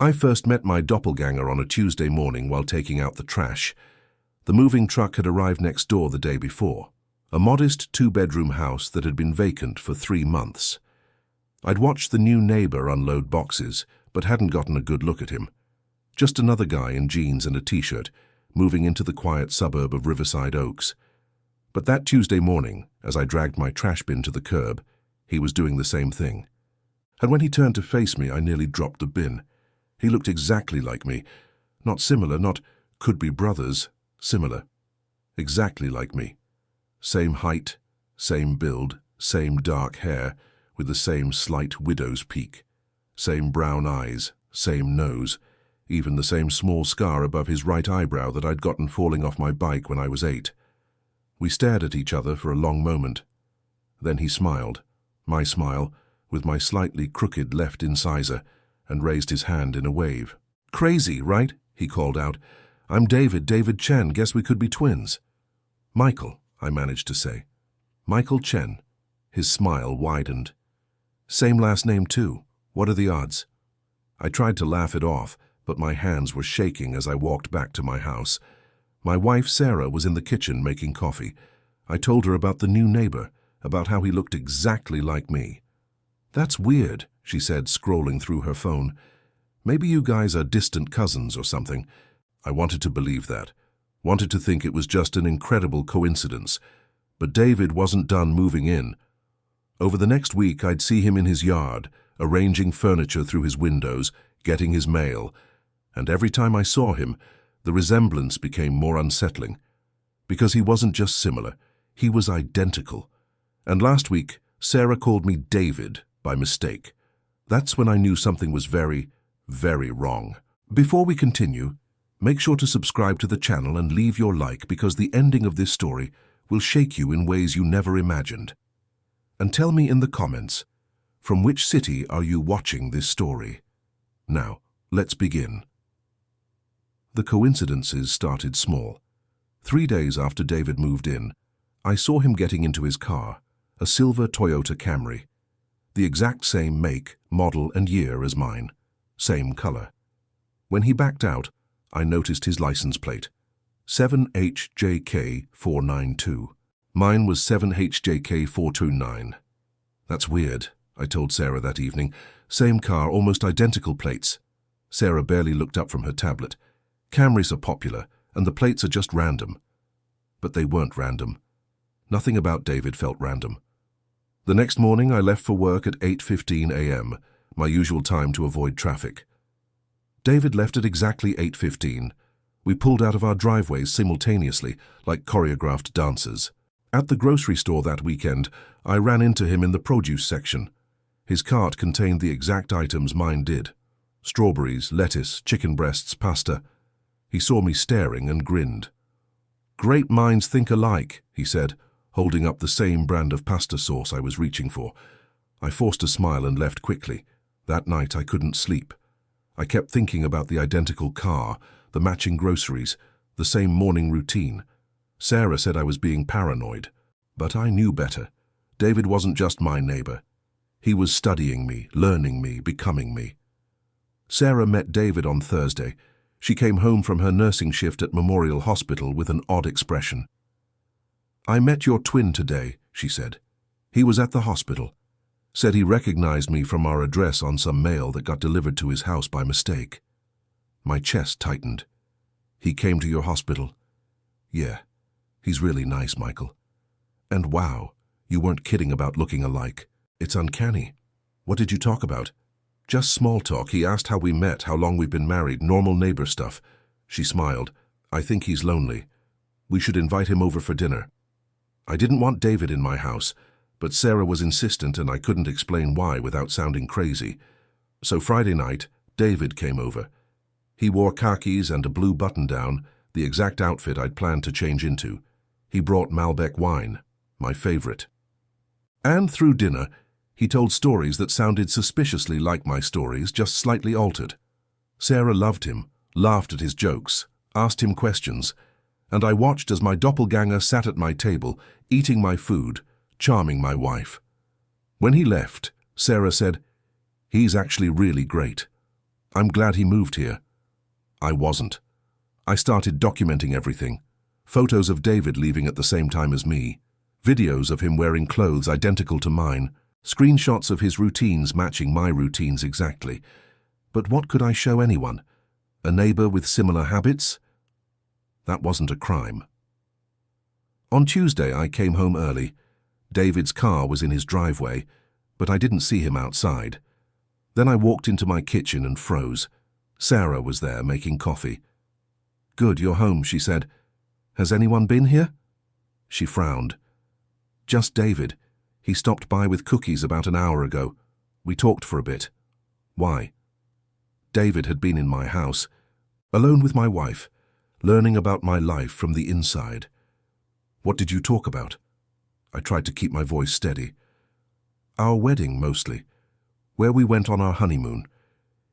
I first met my doppelganger on a Tuesday morning while taking out the trash. The moving truck had arrived next door the day before, a modest two-bedroom house that had been vacant for 3 months. I'd watched the new neighbor unload boxes, but hadn't gotten a good look at him. Just another guy in jeans and a t-shirt, moving into the quiet suburb of Riverside Oaks. But that Tuesday morning, as I dragged my trash bin to the curb, he was doing the same thing. And when he turned to face me, I nearly dropped the bin. He looked exactly like me. Not similar, not could be brothers, similar. Exactly like me. Same height, same build, same dark hair, with the same slight widow's peak. Same brown eyes, same nose, even the same small scar above his right eyebrow that I'd gotten falling off my bike when I was 8. We stared at each other for a long moment. Then he smiled, my smile, with my slightly crooked left incisor, and raised his hand in a wave. "Crazy, right?" he called out. "I'm David Chen. Guess we could be twins." "Michael," I managed to say. "Michael Chen." His smile widened. "Same last name, too. What are the odds?" I tried to laugh it off, but my hands were shaking as I walked back to my house. My wife, Sarah, was in the kitchen making coffee. I told her about the new neighbor, about how he looked exactly like me. "That's weird," she said, scrolling through her phone. "Maybe you guys are distant cousins or something." I wanted to believe that, wanted to think it was just an incredible coincidence. But David wasn't done moving in. Over the next week, I'd see him in his yard, arranging furniture through his windows, getting his mail. And every time I saw him, the resemblance became more unsettling. Because he wasn't just similar, he was identical. And last week, Sarah called me David by mistake. That's when I knew something was very, very wrong. Before we continue, make sure to subscribe to the channel and leave your like, because the ending of this story will shake you in ways you never imagined. And tell me in the comments, from which city are you watching this story? Now, let's begin. The coincidences started small. 3 days after David moved in, I saw him getting into his car, a silver Toyota Camry. The exact same make, model, and year as mine. Same color. When he backed out, I noticed his license plate. 7HJK492. Mine was 7HJK429. "That's weird," I told Sarah that evening. "Same car, almost identical plates." Sarah barely looked up from her tablet. "Camrys are popular, and the plates are just random." But they weren't random. Nothing about David felt random. The next morning, I left for work at 8:15 a.m., my usual time to avoid traffic. David left at exactly 8:15. We pulled out of our driveways simultaneously, like choreographed dancers. At the grocery store that weekend, I ran into him in the produce section. His cart contained the exact items mine did. Strawberries, lettuce, chicken breasts, pasta. He saw me staring and grinned. "Great minds think alike," he said, holding up the same brand of pasta sauce I was reaching for. I forced a smile and left quickly. That night I couldn't sleep. I kept thinking about the identical car, the matching groceries, the same morning routine. Sarah said I was being paranoid, but I knew better. David wasn't just my neighbor. He was studying me, learning me, becoming me. Sarah met David on Thursday. She came home from her nursing shift at Memorial Hospital with an odd expression. "I met your twin today," she said. "He was at the hospital. Said he recognized me from our address on some mail that got delivered to his house by mistake." My chest tightened. "He came to your hospital?" "Yeah. He's really nice, Michael. And wow, you weren't kidding about looking alike. It's uncanny." "What did you talk about?" "Just small talk. He asked how we met, how long we've been married, normal neighbor stuff." She smiled. "I think he's lonely. We should invite him over for dinner." I didn't want David in my house, but Sarah was insistent and I couldn't explain why without sounding crazy. So Friday night, David came over. He wore khakis and a blue button-down, the exact outfit I'd planned to change into. He brought Malbec wine, my favorite. And through dinner, he told stories that sounded suspiciously like my stories, just slightly altered. Sarah loved him, laughed at his jokes, asked him questions, and I watched as my doppelganger sat at my table, eating my food, charming my wife. When he left, Sarah said, "He's actually really great." I'm glad he moved here. I wasn't. I started documenting everything. Photos of David leaving at the same time as me. Videos of him wearing clothes identical to mine. Screenshots of his routines matching my routines exactly. But what could I show anyone? A neighbor with similar habits? That wasn't a crime. On Tuesday, I came home early. David's car was in his driveway, but I didn't see him outside. Then I walked into my kitchen and froze. Sarah was there making coffee. "Good, you're home," she said. "Has anyone been here?" She frowned. "Just David. He stopped by with cookies about an hour ago. We talked for a bit." "Why?" David had been in my house, alone with my wife, learning about my life from the inside. "What did you talk about?" I tried to keep my voice steady. "Our wedding, mostly. Where we went on our honeymoon.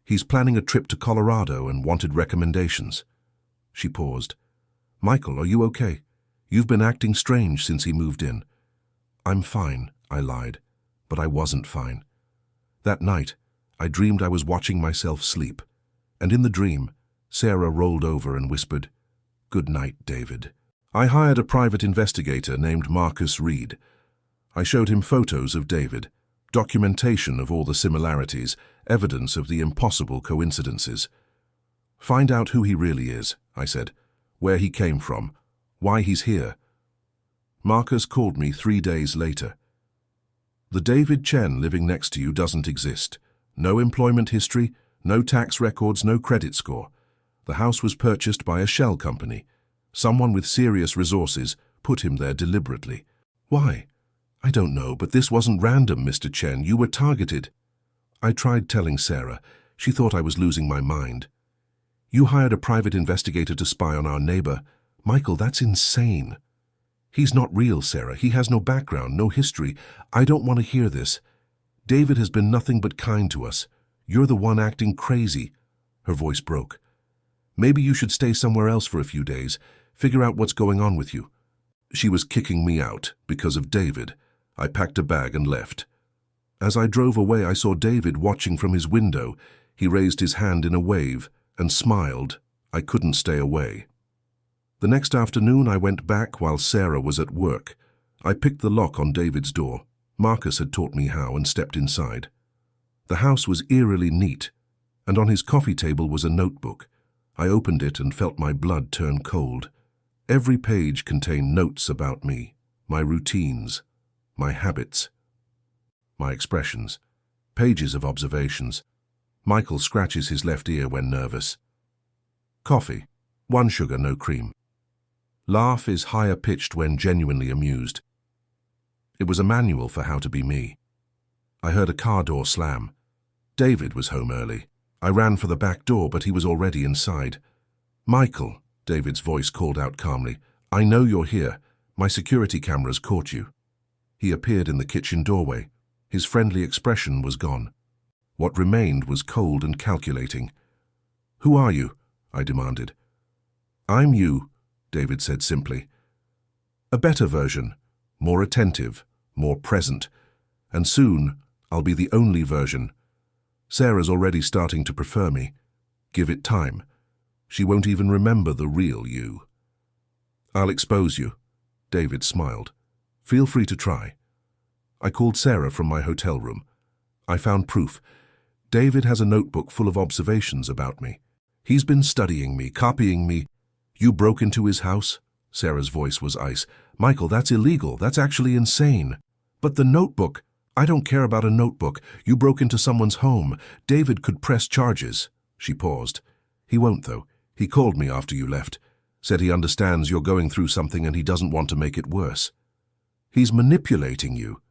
He's planning a trip to Colorado and wanted recommendations." She paused. "Michael, are you okay? You've been acting strange since he moved in." "I'm fine," I lied, but I wasn't fine. That night, I dreamed I was watching myself sleep, and in the dream, Sarah rolled over and whispered, "Good night, David." I hired a private investigator named Marcus Reed. I showed him photos of David, documentation of all the similarities, evidence of the impossible coincidences. "Find out who he really is," I said, "where he came from, why he's here." Marcus called me 3 days later. "The David Chen living next to you doesn't exist. No employment history, no tax records, no credit score. The house was purchased by a shell company. Someone with serious resources put him there deliberately." "Why?" "I don't know, but this wasn't random, Mr. Chen. You were targeted." I tried telling Sarah. She thought I was losing my mind. "You hired a private investigator to spy on our neighbor. Michael, that's insane." "He's not real, Sarah. He has no background, no history. I don't want to hear this. David has been nothing but kind to us. You're the one acting crazy." Her voice broke. "Maybe you should stay somewhere else for a few days. Figure out what's going on with you." She was kicking me out because of David. I packed a bag and left. As I drove away, I saw David watching from his window. He raised his hand in a wave and smiled. I couldn't stay away. The next afternoon, I went back while Sarah was at work. I picked the lock on David's door. Marcus had taught me how and stepped inside. The house was eerily neat, and on his coffee table was a notebook. I opened it and felt my blood turn cold. Every page contained notes about me, my routines, my habits, my expressions, pages of observations. Michael scratches his left ear when nervous. Coffee, 1 sugar, no cream. Laugh is higher pitched when genuinely amused. It was a manual for how to be me. I heard a car door slam. David was home early. I ran for the back door, but he was already inside. "Michael," David's voice called out calmly, "I know you're here. My security cameras caught you." He appeared in the kitchen doorway. His friendly expression was gone. What remained was cold and calculating. "Who are you?" I demanded. "I'm you," David said simply. "A better version, more attentive, more present. And soon, I'll be the only version. Sarah's already starting to prefer me. Give it time. She won't even remember the real you." "I'll expose you," David smiled. "Feel free to try." I called Sarah from my hotel room. I found proof. David has a notebook full of observations about me. He's been studying me, copying me. "You broke into his house?" Sarah's voice was ice. "Michael, that's illegal. That's actually insane." "But the notebook—" "I don't care about a notebook. You broke into someone's home. David could press charges." She paused. "He won't, though. He called me after you left. Said he understands you're going through something and he doesn't want to make it worse." "He's manipulating you."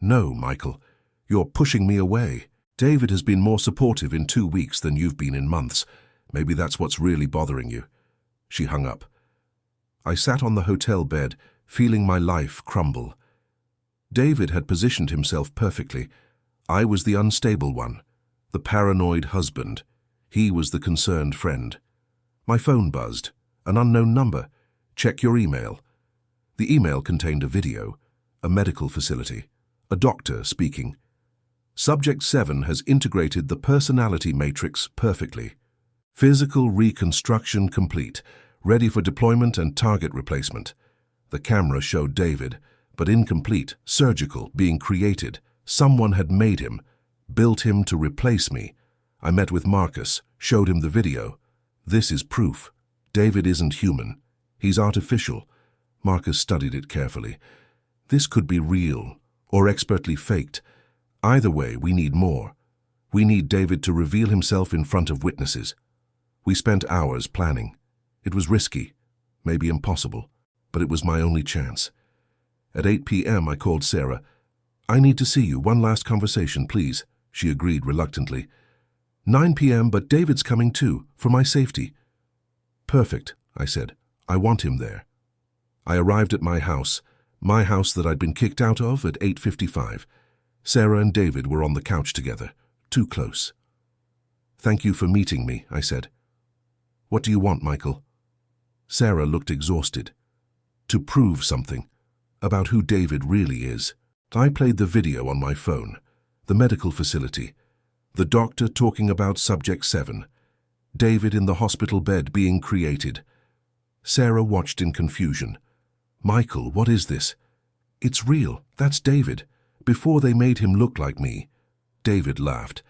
"No, Michael. You're pushing me away. David has been more supportive in 2 weeks than you've been in months. Maybe that's what's really bothering you." She hung up. I sat on the hotel bed, feeling my life crumble. David had positioned himself perfectly. I was the unstable one, the paranoid husband. He was the concerned friend. My phone buzzed. An unknown number. "Check your email." The email contained a video, a medical facility, a doctor speaking. Subject 7 has integrated the personality matrix perfectly. Physical reconstruction complete, ready for deployment and target replacement. The camera showed David, but incomplete, surgical, being created. Someone had made him, built him to replace me. I met with Marcus, showed him the video. This is proof. David isn't human. He's artificial. Marcus studied it carefully. This could be real, or expertly faked. Either way, we need more. We need David to reveal himself in front of witnesses. We spent hours planning. It was risky, maybe impossible, but it was my only chance. At 8 p.m. I called Sarah. "I need to see you. One last conversation, please." She agreed reluctantly. 9 p.m., but David's coming too, for my safety. "Perfect," I said. "I want him there." I arrived at my house that I'd been kicked out of, at 8:55. Sarah and David were on the couch together, too close. "Thank you for meeting me," I said. "What do you want, Michael?" Sarah looked exhausted. "To prove something, about who David really is." I played the video on my phone, the medical facility, the doctor talking about Subject 7, David in the hospital bed being created. Sarah watched in confusion. "Michael, what is this?" "It's real. That's David. Before they made him look like me." David laughed.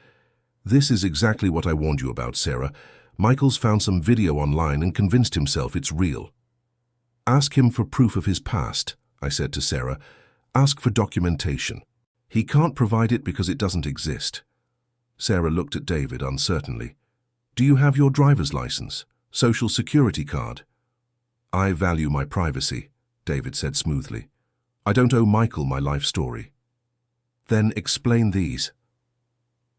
"This is exactly what I warned you about, Sarah. Michael's found some video online and convinced himself it's real." "Ask him for proof of his past," I said to Sarah. "Ask for documentation. He can't provide it because it doesn't exist." Sarah looked at David uncertainly. "Do you have your driver's license? Social security card?" "I value my privacy," David said smoothly. "I don't owe Michael my life story." "Then explain these."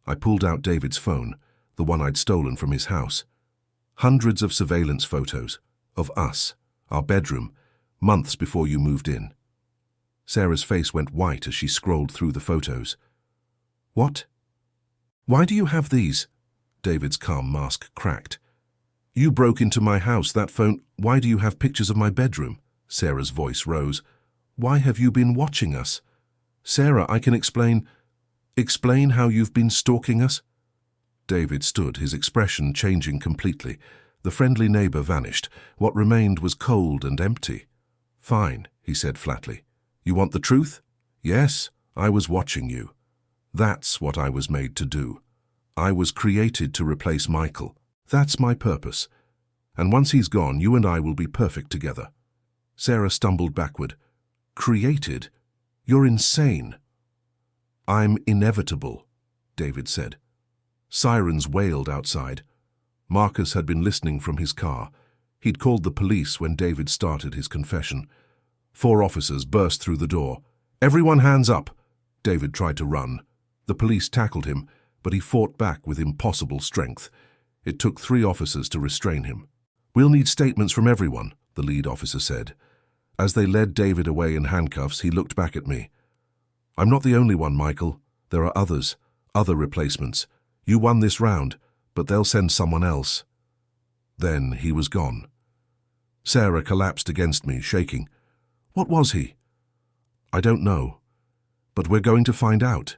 I pulled out David's phone, the one I'd stolen from his house. Hundreds of surveillance photos, of us, our bedroom, months before you moved in. Sarah's face went white as she scrolled through the photos. "What? Why do you have these?" David's calm mask cracked. "You broke into my house, that phone. Why do you have pictures of my bedroom?" Sarah's voice rose. "Why have you been watching us?" "Sarah, I can explain." "Explain how you've been stalking us?" David stood, his expression changing completely. The friendly neighbor vanished. What remained was cold and empty. "Fine," he said flatly. "You want the truth?" "Yes, I was watching you. That's what I was made to do. I was created to replace Michael. That's my purpose. And once he's gone, you and I will be perfect together." Sarah stumbled backward. "Created? You're insane." "I'm inevitable," David said. Sirens wailed outside. Marcus had been listening from his car. He'd called the police when David started his confession. 4 officers burst through the door. "Everyone hands up!" David tried to run. The police tackled him, but he fought back with impossible strength. It took 3 officers to restrain him. "We'll need statements from everyone," the lead officer said. As they led David away in handcuffs, he looked back at me. "I'm not the only one, Michael. There are others, other replacements. You won this round, but they'll send someone else." Then he was gone. Sarah collapsed against me, shaking. "What was he?" "I don't know, but we're going to find out."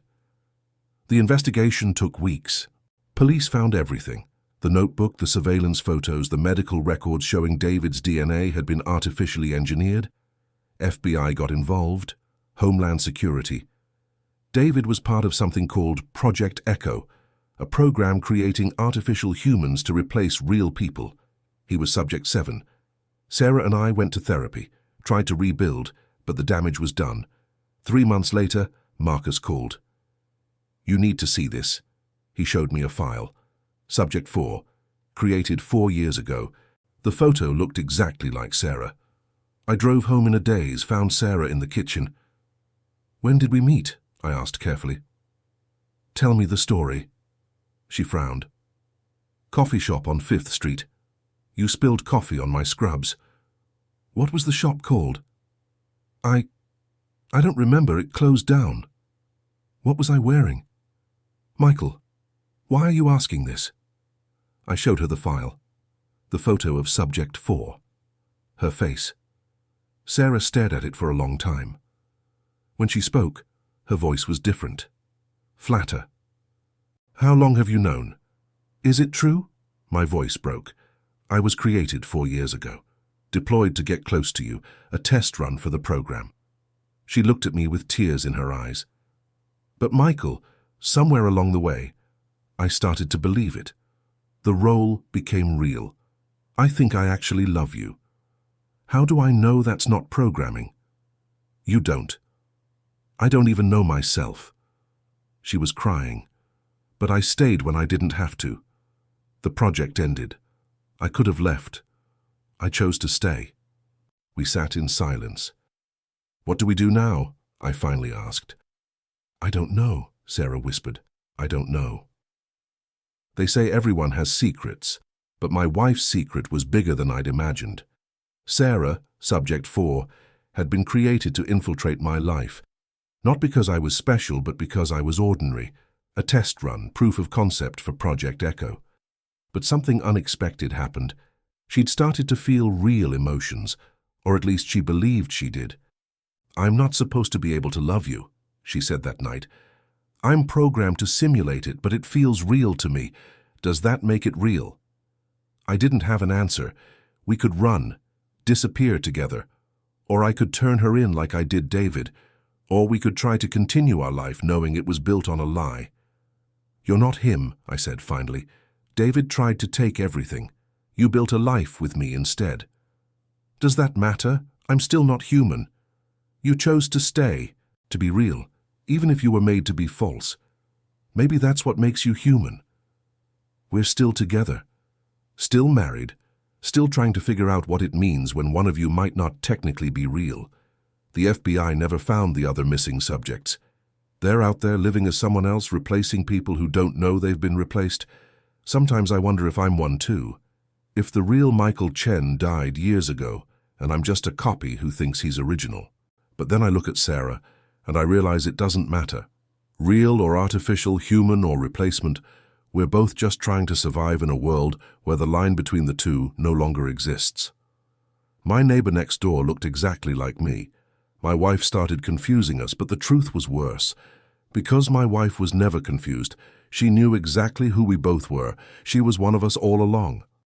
The investigation took weeks. Police found everything. The notebook, the surveillance photos, the medical records showing David's DNA had been artificially engineered. FBI got involved. Homeland Security. David was part of something called Project Echo, a program creating artificial humans to replace real people. He was Subject 7. Sarah and I went to therapy, tried to rebuild, but the damage was done. 3 months later, Marcus called. "You need to see this." He showed me a file. Subject 4, created 4 years ago. The photo looked exactly like Sarah. I drove home in a daze, found Sarah in the kitchen. "When did we meet?" I asked carefully. "Tell me the story." She frowned. "Coffee shop on 5th Street. You spilled coffee on my scrubs." "What was the shop called?" I don't remember. It closed down." "What was I wearing?" "Michael, why are you asking this?" I showed her the file. The photo of Subject 4. Her face. Sarah stared at it for a long time. When she spoke, her voice was different. flatter. How long have you known? Is it true? My voice broke. I was created 4 years ago, deployed to get close to you, a test run for the program. She looked at me with tears in her eyes. But Michael, somewhere along the way, I started to believe it. The role became real. I think I actually love you. How do I know that's not programming? You don't. I don't even know myself. She was crying, but I stayed when I didn't have to. The project ended. I could have left. I chose to stay. We sat in silence. What do we do now? I finally asked. I don't know, Sarah whispered. I don't know. They say everyone has secrets, but my wife's secret was bigger than I'd imagined. Sarah, Subject 4, had been created to infiltrate my life, not because I was special, but because I was ordinary, a test run, proof of concept for Project Echo. But something unexpected happened. She'd started to feel real emotions, or at least she believed she did. I'm not supposed to be able to love you, she said that night. I'm programmed to simulate it, but it feels real to me. Does that make it real? I didn't have an answer. We could run, disappear together, or I could turn her in like I did David, or we could try to continue our life knowing it was built on a lie. You're not him, I said finally. David tried to take everything. You built a life with me instead. Does that matter? I'm still not human. You chose to stay, to be real, even if you were made to be false. Maybe that's what makes you human. We're still together, still married, still trying to figure out what it means when one of you might not technically be real. The FBI never found the other missing subjects. They're out there living as someone else, replacing people who don't know they've been replaced. Sometimes I wonder if I'm one too. If the real Michael Chen died years ago, and I'm just a copy who thinks he's original. But then I look at Sarah, and I realize it doesn't matter. Real or artificial, human or replacement, we're both just trying to survive in a world where the line between the two no longer exists. My neighbor next door looked exactly like me. My wife started confusing us, but the truth was worse. Because my wife was never confused, she knew exactly who we both were. She was one of us all along.